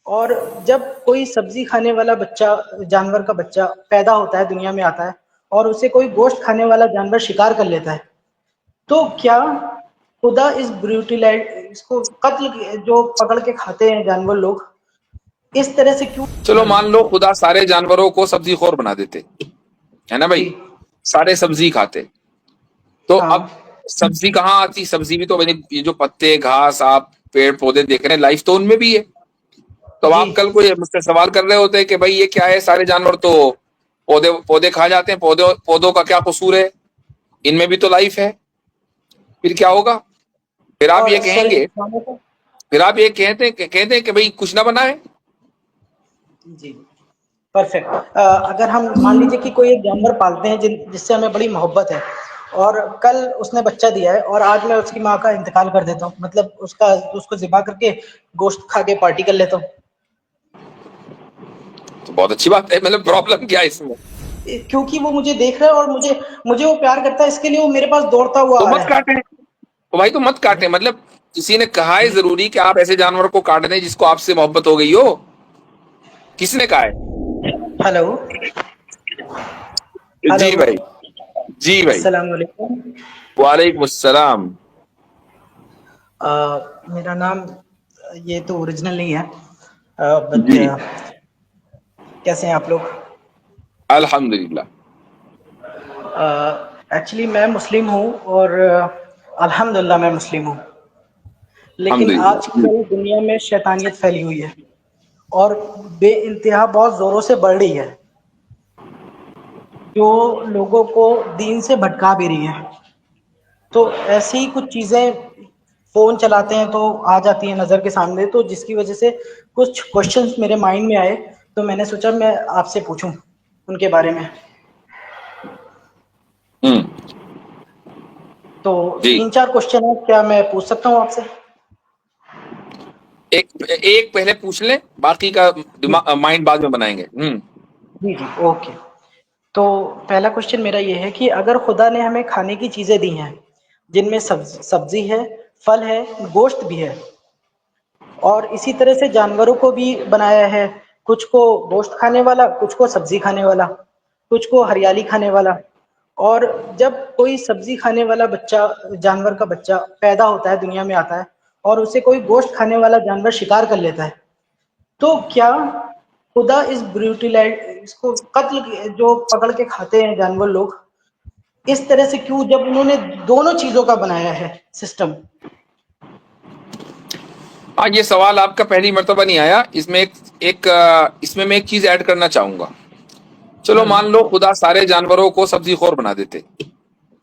اور جب کوئی سبزی کھانے والا بچہ جانور کا بچہ پیدا ہوتا ہے دنیا میں آتا ہے اور اسے کوئی گوشت کھانے والا جانور شکار کر لیتا ہے تو کیا خدا اس اس کو قتل جو پکڑ کے کھاتے ہیں جانور لوگ اس طرح سے کیوں؟ چلو مان لو خدا سارے جانوروں کو سبزی خور بنا دیتے، ہے نا بھائی، جی سارے سبزی کھاتے، تو ہاں اب سبزی کہاں آتی؟ سبزی بھی تو یہ جو پتے گھاس آپ پیڑ پودے دیکھ رہے ہیں لائف تو ان میں بھی ہے۔ تو جی آپ کل کو مجھ سے سوال کر رہے ہوتے کہ بھائی یہ کیا ہے، سارے جانور تو پودے کھا جاتے ہیں، پودوں کا کیا قصور ہے، ان میں بھی تو لائف ہے، پھر کیا ہوگا؟ پھر آپ اور یہ کہیں سر گے، پھر آپ یہ کہتے ہیں کہ بھائی کچھ نہ بنا ہے۔ جی پرفیکٹ۔ اگر ہم مان لیجیے کہ کوئی ایک جانور پالتے ہیں جس سے ہمیں بڑی محبت ہے اور کل اس نے بچہ دیا ہے اور آج میں اس کی ماں کا انتقال کر دیتا ہوں، مطلب اس کو ذبح کر کے گوشت کھا کے پارٹی کر لیتا ہوں، تو بہت اچھی بات ہے، مطلب پرابلم کیا ہے اس میں؟ کیونکہ وہ مجھے دیکھ رہا ہے اور مجھے وہ پیار کرتا ہے، اس کے لیے وہ میرے پاس دوڑتا ہوا تو آ مت رہا کاٹیں، تو بھائی تو مت کاٹیں، مطلب کسی نے کہا ہے ہے۔ ضروری کہ آپ ایسے جانور کو کاٹ دیں جس کو آپ سے محبت ہو گئی ہو؟ کس نے کہا ہے؟ ہلو ہلو جی بھائی، جی بھائی، السلام علیکم۔ وعلیکم السلام۔ میرا نام یہ تو اوریجنل نہیں ہے بٹ جی کیسے ہیں آپ لوگ؟ الحمدللہ۔ ایکچولی میں مسلم ہوں اور الحمدللہ میں مسلم ہوں، لیکن الحمدللہ آج کل دنیا میں شیطانیت پھیلی ہوئی ہے اور بے انتہا بہت زوروں سے بڑھ رہی ہے، جو لوگوں کو دین سے بھٹکا بھی رہی ہے۔ تو ایسی ہی کچھ چیزیں فون چلاتے ہیں تو آ جاتی ہیں نظر کے سامنے، تو جس کی وجہ سے کچھ کوشچنس میرے مائنڈ میں آئے تو میں نے سوچا میں آپ سے پوچھوں ان کے بارے میں۔ ہوں تو جی، 3-4 کوشچن ہے، کیا میں پوچھ سکتا ہوں آپ سے؟ ایک پہلے پوچھ لیں، باقی کا مائنڈ بعد میں بنائیں گے۔ جی جی اوکے۔ تو پہلا کوشچن میرا یہ ہے کہ اگر خدا نے ہمیں کھانے کی چیزیں دی ہیں جن میں سبزی ہے، پھل ہے، گوشت بھی ہے، اور اسی طرح سے جانوروں کو بھی بنایا ہے، کچھ کو گوشت کھانے والا، کچھ کو سبزی کھانے والا، کچھ کو ہریالی کھانے والا، اور جب کوئی سبزی کھانے والا بچہ جانور کا بچہ پیدا ہوتا ہے دنیا میں آتا ہے اور اسے کوئی گوشت کھانے والا جانور شکار کر لیتا ہے تو کیا خدا اس کو قتل جو پکڑ کے کھاتے ہیں جانور لوگ اس طرح سے کیوں، جب انہوں نے دونوں چیزوں کا بنایا ہے سسٹم؟ ہاں، یہ سوال آپ کا پہلی مرتبہ نہیں آیا، اس میں ایک چیز ایڈ کرنا چاہوں گا۔ چلو مان لو خدا سارے جانوروں کو سبزی خور بنا دیتے،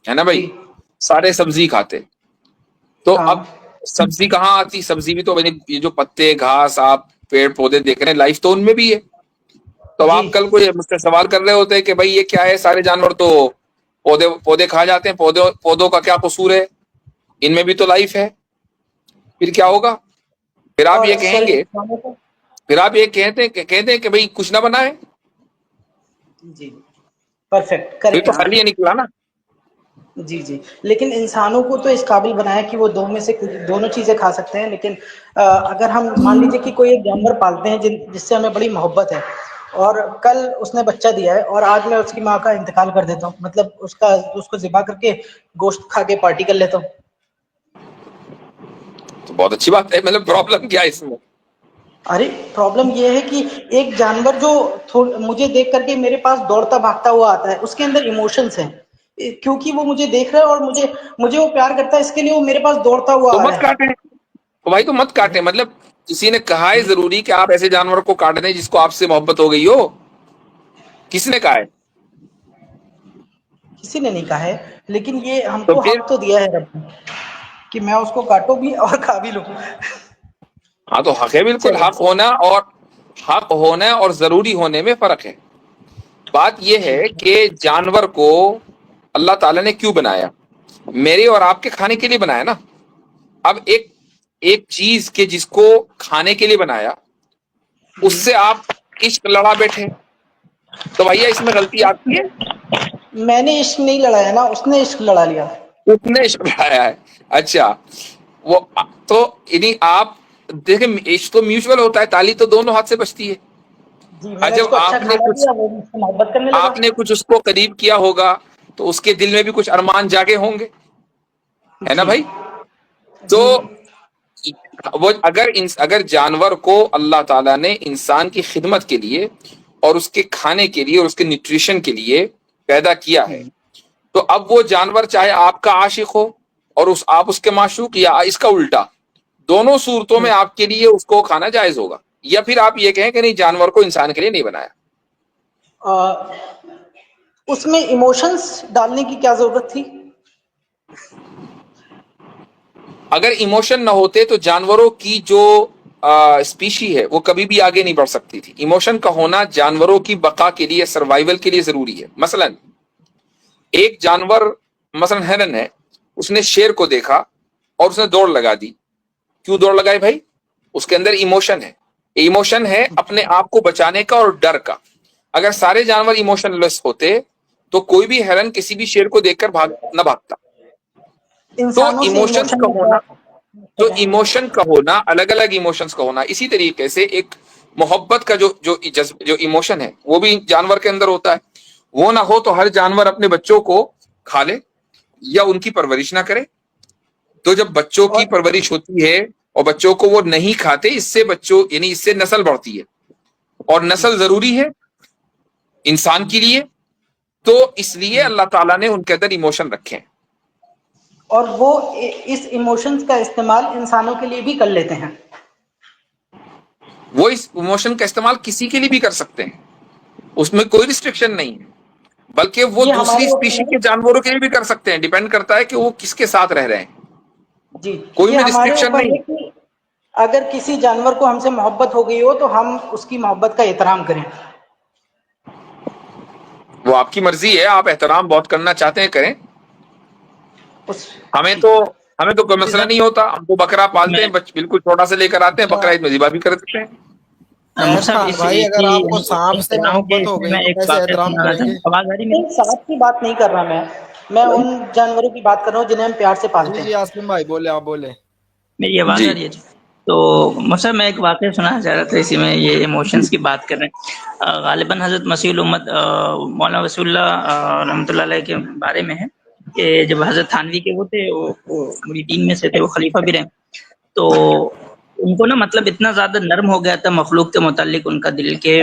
ہے نا بھائی، جی سارے سبزی کھاتے، تو ہاں اب سبزی کہاں آتی؟ سبزی بھی تو یہ جو پتے گھاس آپ پیڑ پودے دیکھ رہے ہیں لائف تو ان میں بھی ہے۔ تو جی آپ کل کو مجھ سے سوال کر رہے ہوتے کہ بھائی یہ کیا ہے، سارے جانور تو پودے کھا جاتے ہیں، پودوں کا کیا قصور ہے، ان میں بھی تو لائف ہے، پھر کیا ہوگا؟ پھر آپ اور یہ سر کہیں گے، پھر آپ یہ کہتے ہیں کہ بھائی کچھ نہ بنا ہے، جی پرفیکٹ پھر کریکٹ تو آنسر۔ خالی یہ نکلا نا۔ جی جی، لیکن انسانوں کو تو اس قابل بنایا کہ وہ دو میں سے دونوں چیزیں کھا سکتے ہیں، لیکن اگر ہم مان لیجیے کہ کوئی ایک جانور پالتے ہیں جس سے ہمیں بڑی محبت ہے اور کل اس نے بچہ دیا ہے اور آج میں اس کی ماں کا انتقال کر دیتا ہوں، مطلب اس کو ذبح کر کے گوشت کھا کے پارٹی کر لیتا ہوں، تو بہت اچھی بات ہے، مطلب پرابلم کیا ہے اس میں؟ ارے پرابلم یہ ہے کہ ایک جانور جو مجھے دیکھ کر کے میرے پاس دوڑتا بھاگتا ہوا آتا ہے اس کے اندر ایموشنز ہیں، کیونکہ وہ مجھے دیکھ رہا ہے اور مجھے وہ پیار کرتا ہے، اس کے لیے وہ میرے پاس دوڑتا ہوا تو آ مت رہا کاٹیں، تو بھائی تو مت ہے۔ کاٹیں، مطلب کسی نے کہا ہے ضروری کہ آپ ایسے جانور کو کاٹ دیں جس کو آپ سے محبت ہو گئی ہو؟ کس نے کہا ہے؟ کسی نے نہیں کہا ہے، لیکن یہ ہم تو کو پھر حق تو دیا ہے رب نے کہ میں اس کو کاٹوں بھی اور کھا بھی لوں۔ ہاں تو حق ہے، بالکل چلے حق ہونا اور ضروری ہونے میں فرق ہے۔ بات یہ جی ہے کہ جانور کو اللہ تعالی نے کیوں بنایا؟ میرے اور آپ کے کھانے کے لیے بنایا نا۔ اب ایک چیز کے جس کو کھانے کے لیے بنایا اس جی، سے آپ عشق لڑا بیٹھے، تو بھیا اس میں غلطی آپ کی ہے۔ میں نے عشق نہیں لڑایا نا، اس نے عشق لڑا لیا۔ اس نے عشق لڑایا ہے، اچھا، وہ تو یعنی آپ دیکھیں عشق تو میوچل ہوتا ہے, تالی تو دونوں ہاتھ سے بجتی ہے. جی اور میں نے اس جب کو اچھا کھانا دیا, وہ مجھ سے محبت کرنے لگا. آپ نے کچھ اس کو قریب کیا ہوگا تو اس کے دل میں بھی کچھ ارمان جاگے ہوں گے, ہے نا جی بھائی؟ تو جی وہ اگر جانور کو اللہ تعالیٰ نے انسان کی خدمت کے لیے اور اس کے کھانے کے لیے اور اس کے نیوٹریشن کے لیے پیدا کیا ہے, تو اب وہ جانور چاہے آپ کا عاشق ہو اور آپ اس کے معشوق, یا اس کا الٹا, دونوں صورتوں میں آپ کے لیے اس کو کھانا جائز ہوگا. یا پھر آپ یہ کہیں کہ نہیں, جانور کو انسان کے لیے نہیں بنایا. اس میں ایموشنز ڈالنے کی کیا ضرورت تھی؟ اگر ایموشن نہ ہوتے تو جانوروں کی جو اسپیشی ہے وہ کبھی بھی آگے نہیں بڑھ سکتی تھی. ایموشن کا ہونا جانوروں کی بقا کے لیے, سروائیول کے لیے ضروری ہے. مثلا ایک جانور, مثلا ہرن ہے, اس نے شیر کو دیکھا اور اس نے دوڑ لگا دی. کیوں دوڑ لگائے بھائی؟ اس کے اندر ایموشن ہے. ایموشن ہے اپنے آپ کو بچانے کا اور ڈر کا. اگر سارے جانور ایموشن لیس ہوتے تو کوئی بھی ہرن کسی بھی شیر کو دیکھ کر نہ بھاگتا. تو انسانوں سے ایموشنز کا ایموشن ہونا, تو ایموشن کا ہونا, الگ الگ ایموشنز کا ہونا, اسی طریقے سے ایک محبت کا جو ایموشن ہے وہ بھی جانور کے اندر ہوتا ہے. وہ نہ ہو تو ہر جانور اپنے بچوں کو کھا لے یا ان کی پرورش نہ کرے. تو جب بچوں کی اور پرورش ہوتی ہے اور بچوں کو وہ نہیں کھاتے, اس سے بچوں یعنی اس سے نسل بڑھتی ہے, اور نسل ضروری ہے انسان کے لیے. تو اس لیے اللہ تعالیٰ نے ان کے اندر ایموشن رکھے ہیں. اور وہ اس ایموشنز کا استعمال انسانوں کے لیے بھی کر لیتے ہیں. وہ اس ایموشن کا استعمال کسی کے لیے بھی کر سکتے ہیں, اس میں کوئی ریسٹرکشن نہیں ہے, بلکہ وہ یہ دوسری ہمارے اوپر اسپیشی ہے. کے جانوروں کے لیے بھی کر سکتے ہیں. ڈیپینڈ کرتا ہے کہ وہ کس کے ساتھ رہ رہے ہیں, جی کوئی یہ بھی ہمارے ریسٹرکشن اوپر نہیں. ہے کہ اگر کسی جانور کو ہم سے محبت ہو گئی ہو تو ہم اس کی محبت کا احترام کریں. وہ آپ کی مرضی ہے, آپ احترام بہت کرنا چاہتے ہیں کریں. ہمیں جی تو کوئی مسئلہ نہیں ہوتا. ہم تو بکرا پالتے ہیں, بالکل چھوٹا سے لے کر آتے ہیں, بکرا عید میں ذبح بھی کر دیتے ہیں. عرفان بھائی اگر آپ کو سانپ سے احترام کے محبت اس ہو میں گئی میں تو ایک کیسے واقعہ احترام سنانا کریں تھا. گے؟ آواز آ رہی نہیں, میری؟ سانپ کی بات نہیں کر رہا میں ان جانوروں کی بات کر رہا ہوں جنہیں ہم پیار سے پالتے جی ہیں. عاصم بھائی بولے, آپ بولے. میری آواز جی آ رہی ہے جی. تو مجھے میں ایک واقعہ سنانا چاہ رہا تھا, اسی میں یہ ایموشنز کی بات کر رہے ہیں. غالباً حضرت مسیح الامت مولانا وسیع اللہ رحمۃ اللہ علیہ کے بارے میں ہے کہ جب حضرت تھانوی کے وہ تھے, وہ مریدین میں سے تھے, وہ خلیفہ بھی رہے, تو ان کو نا مطلب اتنا زیادہ نرم ہو گیا تھا مخلوق کے متعلق ان کا دل کے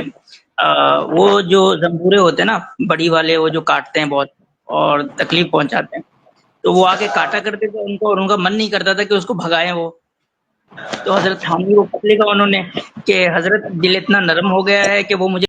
وہ جو زنبورے ہوتے ہیں نا بڑی والے, وہ جو کاٹتے ہیں بہت اور تکلیف پہنچاتے ہیں, تو وہ آگے کاٹا کرتے تھے ان کو, اور ان کا من نہیں کرتا تھا کہ اس کو بھگائیں وہ. تو حضرت تھانوی کو پتہ لگا انہوں نے کہ حضرت دل اتنا نرم ہو گیا ہے کہ وہ مجھے